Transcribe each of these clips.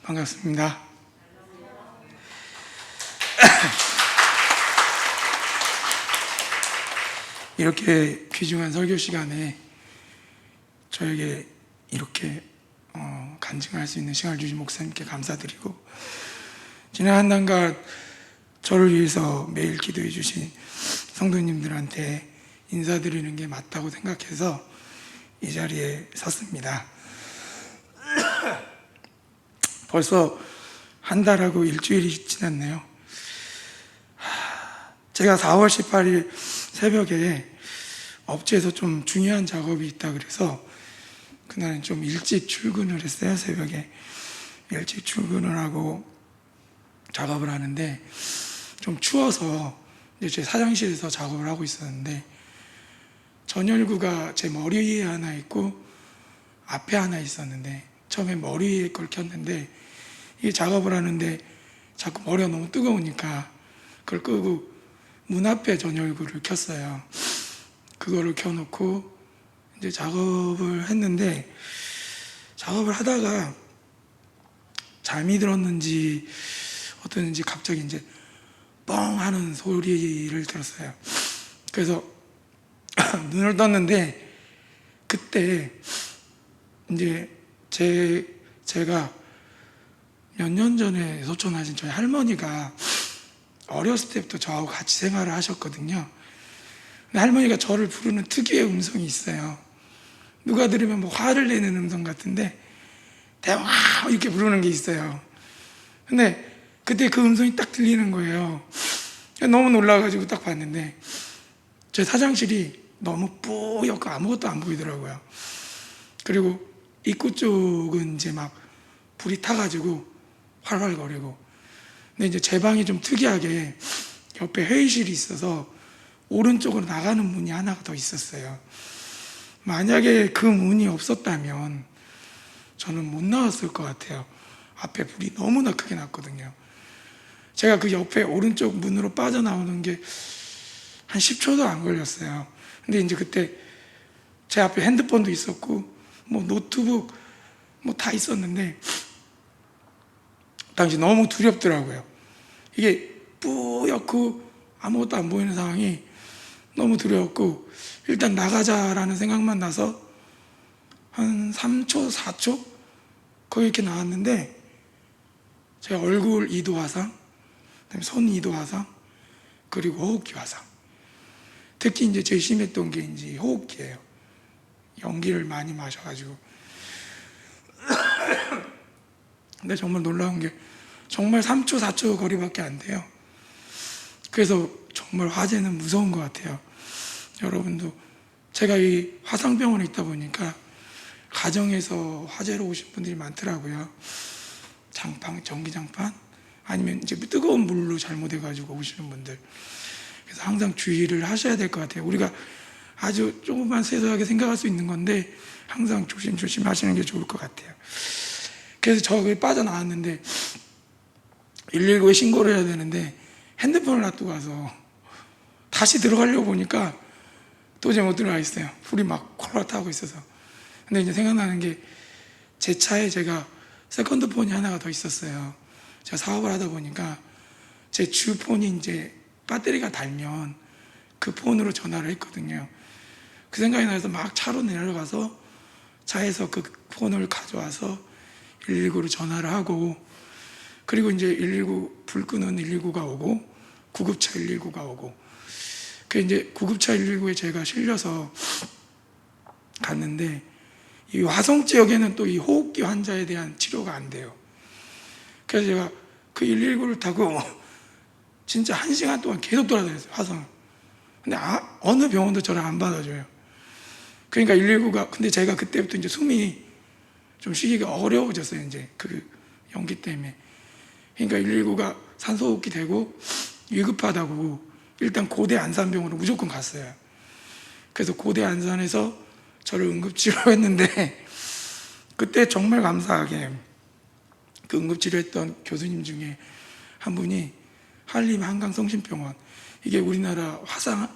반갑습니다. 이렇게 귀중한 설교 시간에 저에게 이렇게 간증할 수 있는 시간을 주신 목사님께 감사드리고, 지난 한 달간 저를 위해서 매일 기도해 주신 성도님들한테 인사드리는 게 맞다고 생각해서 이 자리에 섰습니다. 벌써 한 달하고 일주일이 지났네요. 제가 4월 18일 새벽에 업체에서 좀 중요한 작업이 있다 그래서 그날은 좀 일찍 출근을 했어요. 새벽에 일찍 출근을 하고 작업을 하는데, 좀 추워서 이제 제 사장실에서 작업을 하고 있었는데, 전열구가 제 머리 위에 하나 있고 앞에 하나 있었는데, 처음에 머리 위에 걸 켰는데 이 작업을 하는데 자꾸 머리가 너무 뜨거우니까 그걸 끄고 문 앞에 전열구를 켰어요. 그거를 켜놓고 이제 작업을 했는데, 작업을 하다가 잠이 들었는지 어땠는지 갑자기 이제 뻥 하는 소리를 들었어요. 그래서 눈을 떴는데, 그때 이제 제가 몇 년 전에 소천하신 저희 할머니가 어렸을 때부터 저하고 같이 생활을 하셨거든요. 근데 할머니가 저를 부르는 특유의 음성이 있어요. 누가 들으면 뭐 화를 내는 음성 같은데 대왕 이렇게 부르는 게 있어요. 근데 그때 그 음성이 딱 들리는 거예요. 너무 놀라가지고 딱 봤는데 제 사장실이 너무 뿌옇고 아무것도 안 보이더라고요. 그리고 입구 쪽은 이제 막 불이 타가지고 활활거리고, 근데 이제 제 방이 좀 특이하게 옆에 회의실이 있어서 오른쪽으로 나가는 문이 하나가 더 있었어요. 만약에 그 문이 없었다면 저는 못 나왔을 것 같아요. 앞에 불이 너무나 크게 났거든요. 제가 그 옆에 오른쪽 문으로 빠져나오는 게 한 10초도 안 걸렸어요. 근데 이제 그때 제 앞에 핸드폰도 있었고 뭐 노트북 뭐 다 있었는데 당시 너무 두렵더라고요. 이게 뿌옇고 아무것도 안 보이는 상황이 너무 두려웠고, 일단 나가자라는 생각만 나서 한 3초, 4초 거기 이렇게 나왔는데, 제 얼굴 2도 화상, 그다음에 손 2도 화상, 그리고 호흡기 화상. 특히 이제 제일 심했던 게 이제 호흡기예요. 연기를 많이 마셔가지고. 근데 정말 놀라운 게 정말 3초, 4초 거리밖에 안 돼요. 그래서 정말 화재는 무서운 것 같아요. 여러분도, 제가 이 화상병원에 있다 보니까 가정에서 화재로 오신 분들이 많더라고요. 전기장판, 아니면 이제 뜨거운 물로 잘못해가지고 오시는 분들. 그래서 항상 주의를 하셔야 될 것 같아요. 우리가 아주 조금만 세세하게 생각할 수 있는 건데 항상 조심조심 하시는 게 좋을 것 같아요. 그래서 저 거기 빠져나왔는데 119에 신고를 해야 되는데 핸드폰을 놔두고 가서 다시 들어가려고 보니까 도저히 못 들어가 있어요. 불이 막 콜라 타고 있어서. 근데 이제 생각나는 게, 제 차에 제가 세컨드 폰이 하나가 더 있었어요. 제가 사업을 하다 보니까 제 주 폰이 이제 배터리가 닳면 그 폰으로 전화를 했거든요. 그 생각이 나서 막 차로 내려가서 차에서 그 폰을 가져와서 119로 전화를 하고, 그리고 이제 119 불 끄는 119가 오고 구급차 119가 오고, 그 이제 구급차 119에 제가 실려서 갔는데, 이 화성 지역에는 또 이 호흡기 환자에 대한 치료가 안 돼요. 그래서 제가 그 119를 타고 진짜 1시간 동안 계속 돌아다녔어요, 화성. 근데 어느 병원도 저를 안 받아줘요. 그러니까 119가, 근데 제가 그때부터 이제 숨이 좀 쉬기가 어려워졌어요, 이제 그 연기 때문에. 그러니까 119가 산소호흡기 되고 위급하다고 일단 고대 안산병원으로 무조건 갔어요. 그래서 고대 안산에서 저를 응급치료했는데, 그때 정말 감사하게 그 응급치료했던 교수님 중에 한 분이 한림 한강성심병원, 이게 우리나라 화상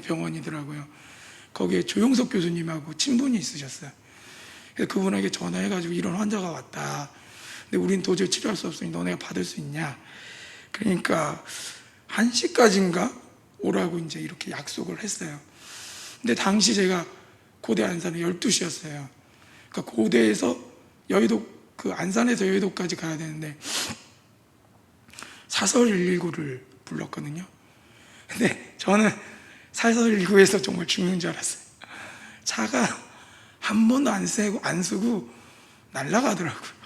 병원이더라고요. 거기에 조용석 교수님하고 친분이 있으셨어요. 그래서 그분에게 전화해가지고 이런 환자가 왔다, 근데 우린 도저히 치료할 수 없으니 너네가 받을 수 있냐. 그러니까 1시까지인가 오라고 이제 이렇게 약속을 했어요. 근데 당시 제가 고대 안산에 12시였어요. 그러니까 고대에서 여의도, 그 안산에서 여의도까지 가야 되는데 사설 119를 불렀거든요. 근데 저는 사설 119에서 정말 죽는 줄 알았어요. 차가 한 번도 안 쓰고 날아가더라고요.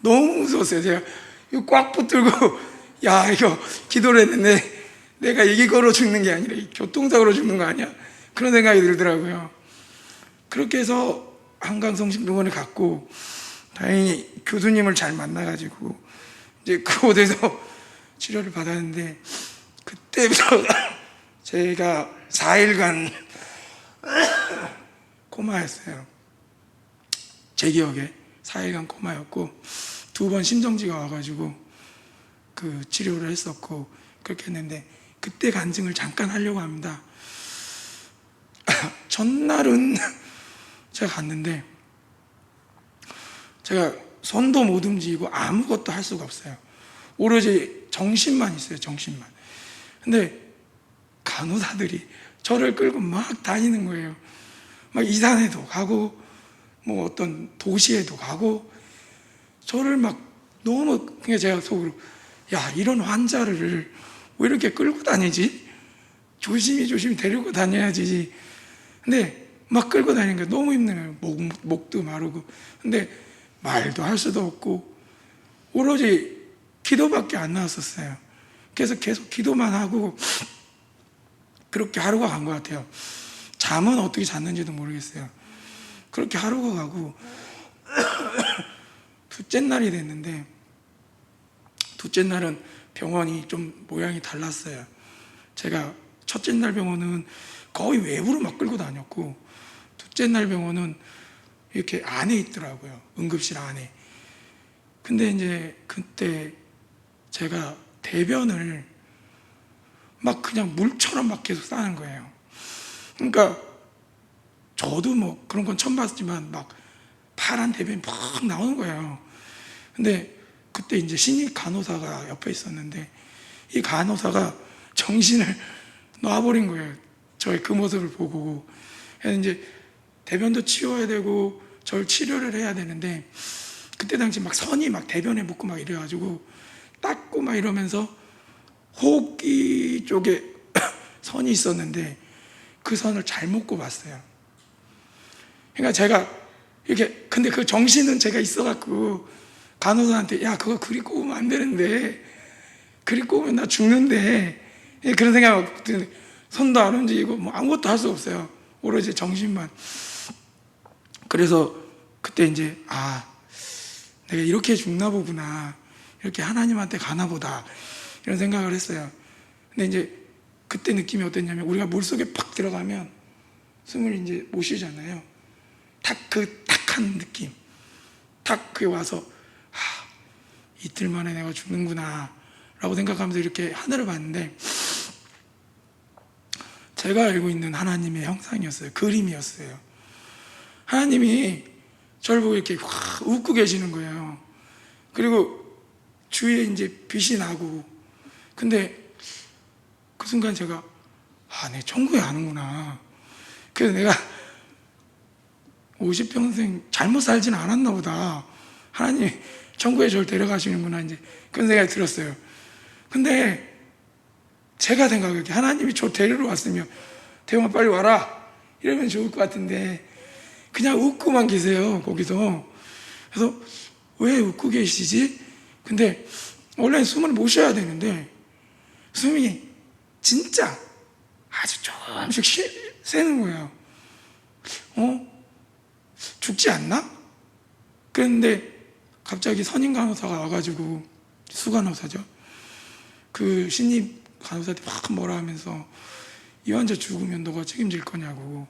너무 무서웠어요. 제가 이거 꽉 붙들고, 야, 이거 기도를 했는데 내가 이거로 죽는 게 아니라 교통사고로 죽는 거 아니야? 그런 생각이 들더라고요. 그렇게 해서 한강성심병원에 갔고, 다행히 교수님을 잘 만나가지고 이제 그곳에서 치료를 받았는데, 그때부터 제가 4일간 코마였어요. 제 기억에 4일간 코마였고, 2번 심정지가 와가지고 그 치료를 했었고, 그렇게 했는데, 그때 간증을 잠깐 하려고 합니다. 전날은 제가 갔는데 제가 손도 못 움직이고 아무것도 할 수가 없어요. 오로지 정신만 있어요. 정신만. 근데 간호사들이 저를 끌고 막 다니는 거예요. 막 이산에도 가고 뭐 어떤 도시에도 가고, 저를 막 너무, 그냥 제가 속으로, 야, 이런 환자를 왜 이렇게 끌고 다니지? 조심히 데리고 다녀야지. 근데 막 끌고 다니는 게 너무 힘든 거예요. 목도 마르고. 근데 말도 할 수도 없고 오로지 기도밖에 안 나왔었어요. 그래서 계속 기도만 하고 그렇게 하루가 간 것 같아요. 잠은 어떻게 잤는지도 모르겠어요. 그렇게 하루가 가고 둘째 날이 됐는데, 둘째 날은 병원이 좀 모양이 달랐어요. 제가 첫째 날 병원은 거의 외부로 막 끌고 다녔고, 둘째 날 병원은 이렇게 안에 있더라고요. 응급실 안에. 근데 이제 그때 제가 대변을 막 그냥 물처럼 막 계속 싸는 거예요. 그러니까 저도 뭐 그런 건 처음 봤지만 막 파란 대변이 막 나오는 거예요. 근데 그때 이제 신입 간호사가 옆에 있었는데, 이 간호사가 정신을 놔버린 거예요. 저의 그 모습을 보고. 그래서 이제 대변도 치워야 되고 저를 치료를 해야 되는데, 그때 당시 막 선이 막 대변에 묻고 막 이래가지고 닦고 막 이러면서 호흡기 쪽에 선이 있었는데 그 선을 잘못 꼽았어요. 그러니까 제가 이렇게, 근데 그 정신은 제가 있어갖고 간호사한테, 야, 그거 그리 꼽으면 안 되는데, 그리 꼽으면 나 죽는데, 그런 생각, 손도 안 움직이고 뭐 아무것도 할 수 없어요. 오로지 정신만. 그래서 그때 이제, 아, 내가 이렇게 죽나 보구나, 이렇게 하나님한테 가나 보다, 이런 생각을 했어요. 근데 이제 그때 느낌이 어땠냐면, 우리가 물속에 팍 들어가면 숨을 이제 못 쉬잖아요. 탁한 느낌. 탁 그게 와서, 아, 이틀 만에 내가 죽는구나 라고 생각하면서 이렇게 하늘을 봤는데, 제가 알고 있는 하나님의 형상이었어요. 그림이었어요. 하나님이 저를 보고 이렇게 확 웃고 계시는 거예요. 그리고 주위에 이제 빛이 나고, 근데 그 순간 제가, 아, 내 천국에 가는구나. 그래서 내가 50평생 잘못 살지는 않았나 보다. 하나님 천국에 저를 데려가시는구나, 이제 그런 생각이 들었어요. 근데 제가 생각하기에 하나님이 저 데리러 왔으면, 대영아 빨리 와라 이러면 좋을 것 같은데 그냥 웃고만 계세요, 거기서. 그래서 왜 웃고 계시지? 근데 원래 숨을 못 쉬어야 되는데 숨이 진짜 아주 조금씩 새는 거예요. 죽지 않나? 그런데 갑자기 선임 간호사가 와가지고, 수간호사죠. 그 신입 간호사한테 막 뭐라 하면서, 이 환자 죽으면 너가 책임질 거냐고,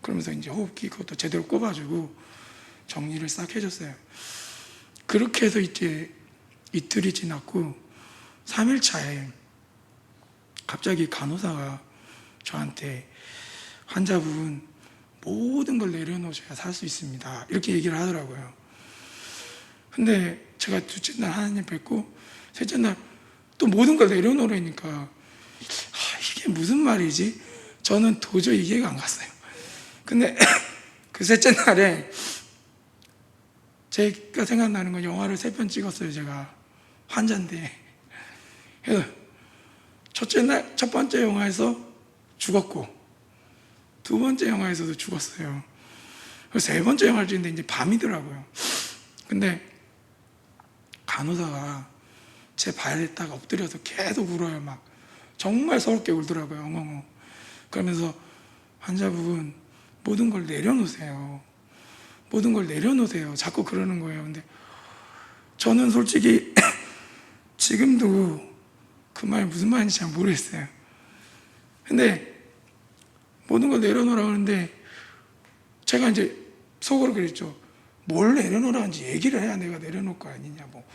그러면서 이제 호흡기 그것도 제대로 꼽아주고 정리를 싹 해줬어요. 그렇게 해서 이제 이틀이 지났고 3일 차에 갑자기 간호사가 저한테, 환자분 모든 걸 내려놓으셔야 살 수 있습니다, 이렇게 얘기를 하더라고요. 근데 제가 둘째 날 하나님 뵙고 셋째 날 또 모든 걸 내려놓으니까 이게 무슨 말이지? 저는 도저히 이해가 안 갔어요. 근데 그 셋째 날에 제가 생각나는 건 영화를 3편 찍었어요. 제가 환자인데. 그래서 첫 번째 영화에서 죽었고 두 번째 영화에서도 죽었어요. 그래서 세 번째 영화를 찍는데 이제 밤이더라고요. 근데 간호사가 제 발에다가 엎드려서 계속 울어요. 막 정말 서럽게 울더라고요. 엉엉엉. 그러면서 환자분 모든 걸 내려놓으세요. 모든 걸 내려놓으세요. 자꾸 그러는 거예요. 근데 저는 솔직히 지금도 그 말이 무슨 말인지 잘 모르겠어요. 근데 모든 걸 내려놓으라고 하는데 제가 이제 속으로 그랬죠. 뭘 내려놓으라는지 얘기를 해야 내가 내려놓을 거 아니냐. 뭐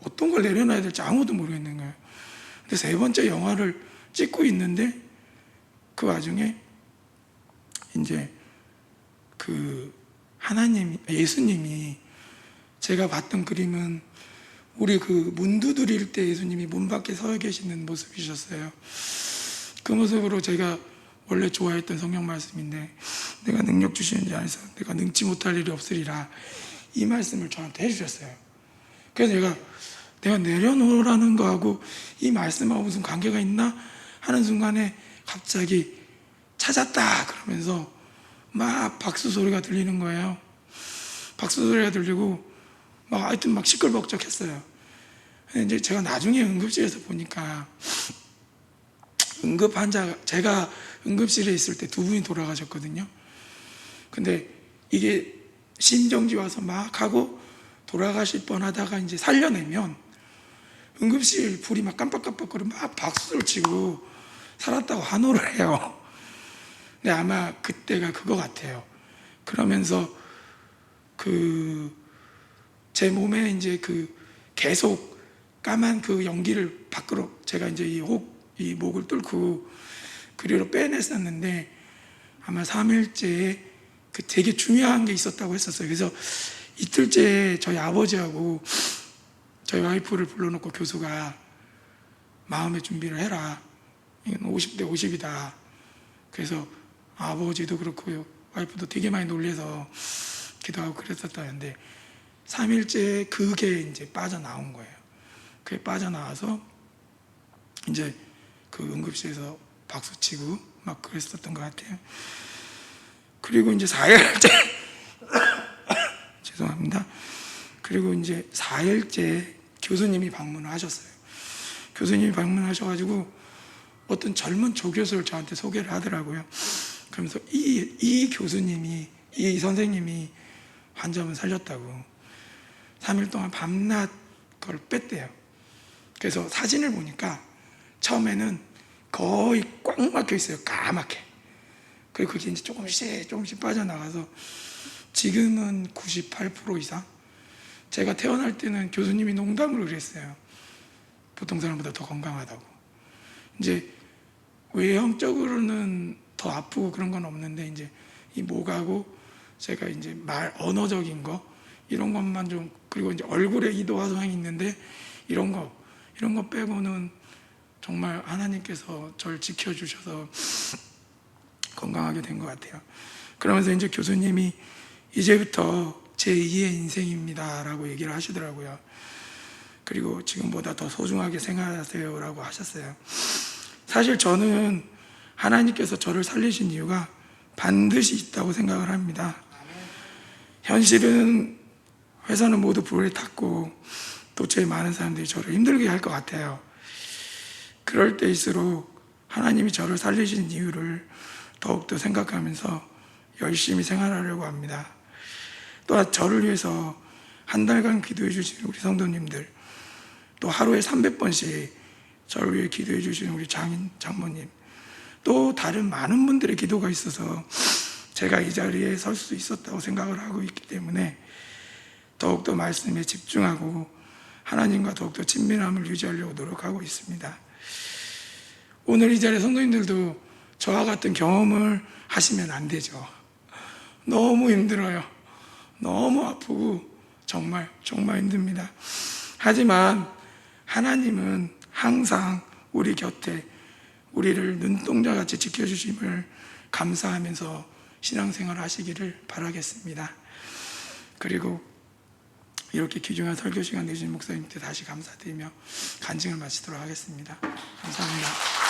어떤 걸 내려놔야 될지 아무도 모르겠는 거예요. 근데 세 번째 영화를 찍고 있는데 그 와중에 이제 그 예수님이 제가 봤던 그림은 우리 그 문 두드릴 때 예수님이 문 밖에 서 계시는 모습이셨어요. 그 모습으로 제가 원래 좋아했던 성경 말씀인데 내가 능력 주시는 자 안에서 내가 능치 못할 일이 없으리라 이 말씀을 저한테 해주셨어요. 그래서 내가 내려놓으라는 거하고 이 말씀하고 무슨 관계가 있나 하는 순간에 갑자기 찾았다 그러면서 막 박수 소리가 들리는 거예요. 박수 소리가 들리고 하여튼 막 시끌벅적했어요. 이제 제가 나중에 응급실에서 보니까 제가 응급실에 있을 때 2분이 돌아가셨거든요. 근데 이게 심정지 와서 막 하고 돌아가실 뻔하다가 이제 살려내면 응급실 불이 막 깜빡깜빡거리고 막 박수를 치고 살았다고 환호를 해요. 근데 아마 그때가 그거 같아요. 그러면서 제 몸에 이제 계속 까만 그 연기를 밖으로 제가 이제 이 목을 뚫고 그리로 빼냈었는데 아마 3일째에 되게 중요한 게 있었다고 했었어요. 그래서 이틀째 저희 아버지하고 저희 와이프를 불러놓고 교수가 마음의 준비를 해라. 이건 50대 50이다. 그래서 아버지도 그렇고 와이프도 되게 많이 놀래서 기도하고 그랬었다는데 3일째 그게 이제 빠져나온 거예요. 그게 빠져나와서 이제 그 응급실에서 박수치고 막 그랬었던 것 같아요. 그리고 이제 4일째 죄송합니다. 그리고 이제 4일째 교수님이 방문을 하셨어요. 교수님이 방문하셔가지고 어떤 젊은 조교수를 저한테 소개를 하더라고요. 그러면서 이 선생님이 환자분 살렸다고 3일 동안 밤낮 그걸 뺐대요. 그래서 사진을 보니까 처음에는 거의 꽉 막혀 있어요. 까맣게. 그리고 그게 이제 조금씩 빠져나가서 지금은 98% 이상. 제가 태어날 때는 교수님이 농담으로 그랬어요. 보통 사람보다 더 건강하다고. 이제 외형적으로는 더 아프고 그런 건 없는데 이제 이 목하고 제가 이제 언어적인 거 이런 것만 좀 그리고 이제 얼굴에 이도화성이 있는데 이런 거 빼고는 정말 하나님께서 저를 지켜주셔서 건강하게 된 것 같아요. 그러면서 이제 교수님이 이제부터 제2의 인생입니다 라고 얘기를 하시더라고요. 그리고 지금보다 더 소중하게 생활하세요 라고 하셨어요. 사실 저는 하나님께서 저를 살리신 이유가 반드시 있다고 생각을 합니다. 현실은 회사는 모두 불에 탔고 또 제일 많은 사람들이 저를 힘들게 할 것 같아요. 그럴 때일수록 하나님이 저를 살리신 이유를 더욱더 생각하면서 열심히 생활하려고 합니다. 또한 저를 위해서 한 달간 기도해 주신 우리 성도님들, 또 하루에 300번씩 저를 위해 기도해 주시는 우리 장모님, 또 다른 많은 분들의 기도가 있어서 제가 이 자리에 설 수 있었다고 생각을 하고 있기 때문에 더욱더 말씀에 집중하고 하나님과 더욱더 친밀함을 유지하려고 노력하고 있습니다. 오늘 이 자리에 성도님들도 저와 같은 경험을 하시면 안 되죠. 너무 힘들어요. 너무 아프고 정말 힘듭니다. 하지만 하나님은 항상 우리 곁에 우리를 눈동자같이 지켜주심을 감사하면서 신앙생활 하시기를 바라겠습니다. 그리고 이렇게 귀중한 설교 시간 내주신 목사님께 다시 감사드리며 간증을 마치도록 하겠습니다. 감사합니다.